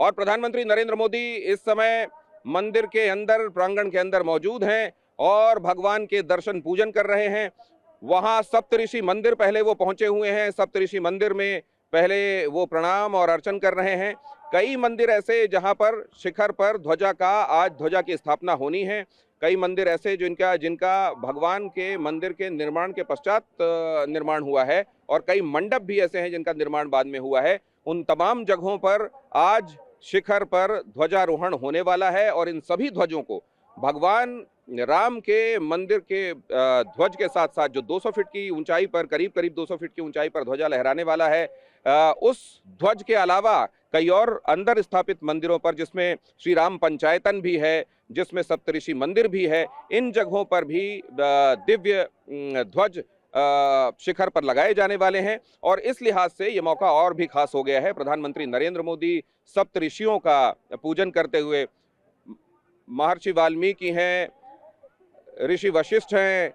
और प्रधानमंत्री नरेंद्र मोदी इस समय मंदिर के अंदर, प्रांगण के अंदर मौजूद हैं और भगवान के दर्शन पूजन कर रहे हैं। वहां सप्तऋषि मंदिर पहले वो पहुंचे हुए हैं। सप्तऋषि मंदिर में पहले वो प्रणाम और अर्चन कर रहे हैं। कई मंदिर ऐसे जहां पर शिखर पर आज ध्वजा की स्थापना होनी है। कई मंदिर ऐसे जिनका भगवान के मंदिर के निर्माण के पश्चात निर्माण हुआ है और कई मंडप भी ऐसे हैं जिनका निर्माण बाद में हुआ है। उन तमाम जगहों पर आज शिखर पर ध्वजारोहण होने वाला है और इन सभी ध्वजों को भगवान राम के मंदिर के ध्वज के साथ साथ जो 200 फीट की ऊंचाई पर, करीब 200 फीट की ऊंचाई पर ध्वजा लहराने वाला है, उस ध्वज के अलावा कई और अंदर स्थापित मंदिरों पर, जिसमें श्री राम पंचायतन भी है, जिसमें सप्तऋषि मंदिर भी है, इन जगहों पर भी दिव्य ध्वज शिखर पर लगाए जाने वाले हैं। और इस लिहाज से ये मौका और भी खास हो गया है। प्रधानमंत्री नरेंद्र मोदी सप्तऋषियों का पूजन करते हुए, महर्षि वाल्मीकि हैं, ऋषि वशिष्ठ हैं,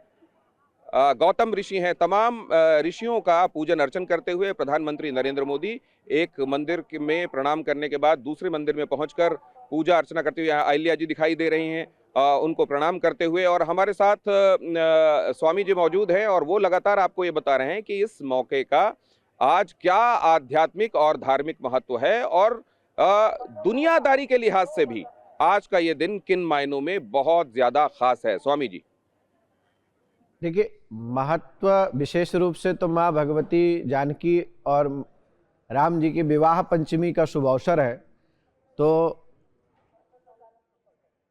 गौतम ऋषि हैं, तमाम ऋषियों का पूजन अर्चन करते हुए प्रधानमंत्री नरेंद्र मोदी एक मंदिर में प्रणाम करने के बाद दूसरे मंदिर में पहुंचकर पूजा अर्चना करते हुए, अहिल्या जी दिखाई दे रही हैं, उनको प्रणाम करते हुए। और हमारे साथ स्वामी जी मौजूद हैं और वो लगातार आपको ये बता रहे हैं कि इस मौके का आज क्या आध्यात्मिक और धार्मिक महत्व है और दुनियादारी के लिहाज से भी आज का ये दिन किन मायनों में बहुत ज्यादा खास है। स्वामी जी देखिए, महत्व विशेष रूप से तो माँ भगवती जानकी और राम जी की विवाह पंचमी का शुभ अवसर है। तो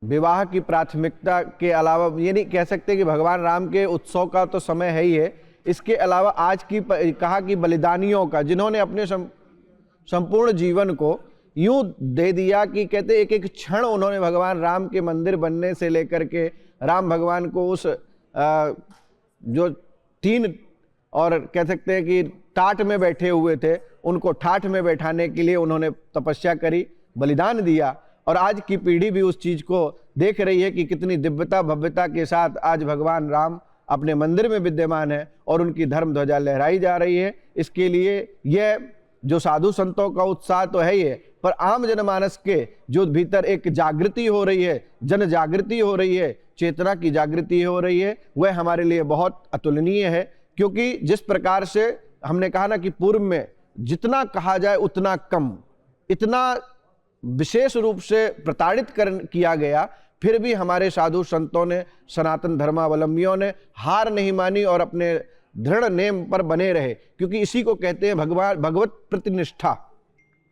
विवाह की प्राथमिकता के अलावा ये नहीं कह सकते कि भगवान राम के उत्सव का तो समय है ही है, इसके अलावा आज की कहा कि बलिदानियों का, जिन्होंने अपने संपूर्ण जीवन को यूं दे दिया कि कहते एक एक क्षण उन्होंने भगवान राम के मंदिर बनने से लेकर के राम भगवान को उस जो 3 और कह सकते हैं कि टाट में बैठे हुए थे, उनको ठाठ में बैठाने के लिए उन्होंने तपस्या करी, बलिदान दिया। और आज की पीढ़ी भी उस चीज को देख रही है कि कितनी दिव्यता भव्यता के साथ आज भगवान राम अपने मंदिर में विद्यमान है और उनकी धर्म ध्वजा लहराई जा रही है। इसके लिए यह जो साधु संतों का उत्साह तो है ही है, पर आम जनमानस के जो भीतर एक जागृति हो रही है, जन जागृति हो रही है, चेतना की जागृति हो रही है, वह हमारे लिए बहुत अतुलनीय है। क्योंकि जिस प्रकार से हमने कहा ना कि पूर्व में जितना कहा जाए उतना कम, इतना विशेष रूप से प्रताड़ित किया गया, फिर भी हमारे साधु संतों ने, सनातन धर्मावलंबियों ने हार नहीं मानी और अपने दृढ़ नेम पर बने रहे। क्योंकि इसी को कहते हैं भगवत प्रतिनिष्ठा।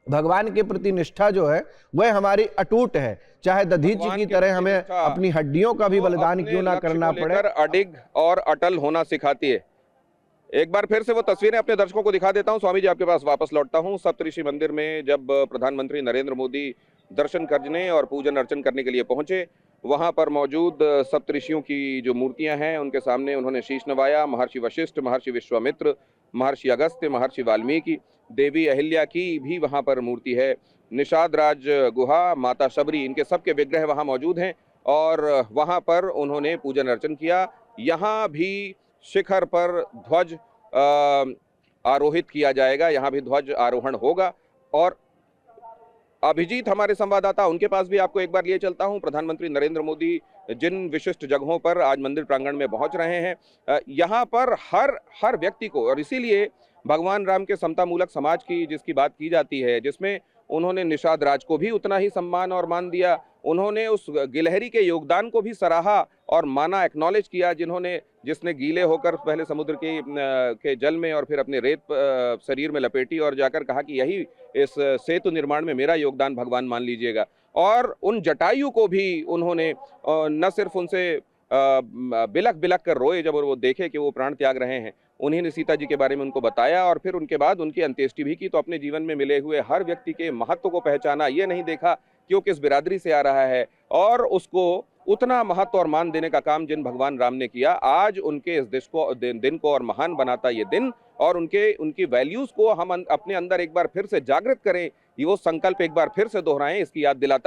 भगवान के प्रति निष्ठा जो है वह हमारी अटूट है, चाहे दधीच जी की तरह हमें अपनी हड्डियों का भी बलिदान क्यों ना करना पड़े। अडिग और अटल होना सिखाती है। एक बार फिर से वो तस्वीरें अपने दर्शकों को दिखा देता हूं। स्वामी जी आपके पास वापस लौटता हूं। सप्तऋषि मंदिर में जब प्रधानमंत्री नरेंद्र मोदी दर्शन करने और पूजन अर्चन करने के लिए पहुंचे, वहां पर मौजूद सप्तऋषियों की जो मूर्तियां हैं उनके सामने उन्होंने शीश नवाया। महर्षि वशिष्ठ, महर्षि विश्वामित्र, महर्षि अगस्त्य, महर्षि वाल्मीकि, देवी अहिल्या की भी वहां पर मूर्ति है, निषाद राज गुहा, माता शबरी, इनके सबके विग्रह वहां मौजूद हैं और वहां पर उन्होंने पूजन अर्चन किया। यहाँ भी शिखर पर ध्वज आरोहित किया जाएगा, यहाँ भी ध्वज आरोहण होगा। और अभिजीत हमारे संवाददाता, उनके पास भी आपको एक बार लिए चलता हूं। प्रधानमंत्री नरेंद्र मोदी जिन विशिष्ट जगहों पर आज मंदिर प्रांगण में पहुंच रहे हैं, यहाँ पर हर व्यक्ति को, और इसीलिए भगवान राम के समतामूलक समाज की जिसकी बात की जाती है, जिसमें उन्होंने निषाद राज को भी उतना ही सम्मान और मान दिया, उन्होंने उस गिलहरी के योगदान को भी सराहा और माना, एक्नॉलेज किया, जिसने गीले होकर पहले समुद्र के जल में और फिर अपने रेत शरीर में लपेटी और जाकर कहा कि यही इस सेतु निर्माण में मेरा योगदान भगवान मान लीजिएगा। और उन जटायु को भी उन्होंने न सिर्फ उनसे बिलख बिलख कर रोए जब वो देखे कि वो प्राण त्याग रहे हैं, उन्हीं ने सीता जी के बारे में उनको बताया और फिर उनके बाद उनकी अंत्येष्टि भी की। तो अपने जीवन में मिले हुए हर व्यक्ति के महत्व को पहचाना, ये नहीं देखा कि वो किस बिरादरी से आ रहा है, और उसको उतना महत्व और मान देने का काम जिन भगवान राम ने किया, आज उनके इस दिन को और महान बनाता ये दिन, और उनकी वैल्यूज को हम अपने अंदर एक बार फिर से जागृत करें, ये वो संकल्प एक बार फिर से दोहराएं, इसकी याद दिलाता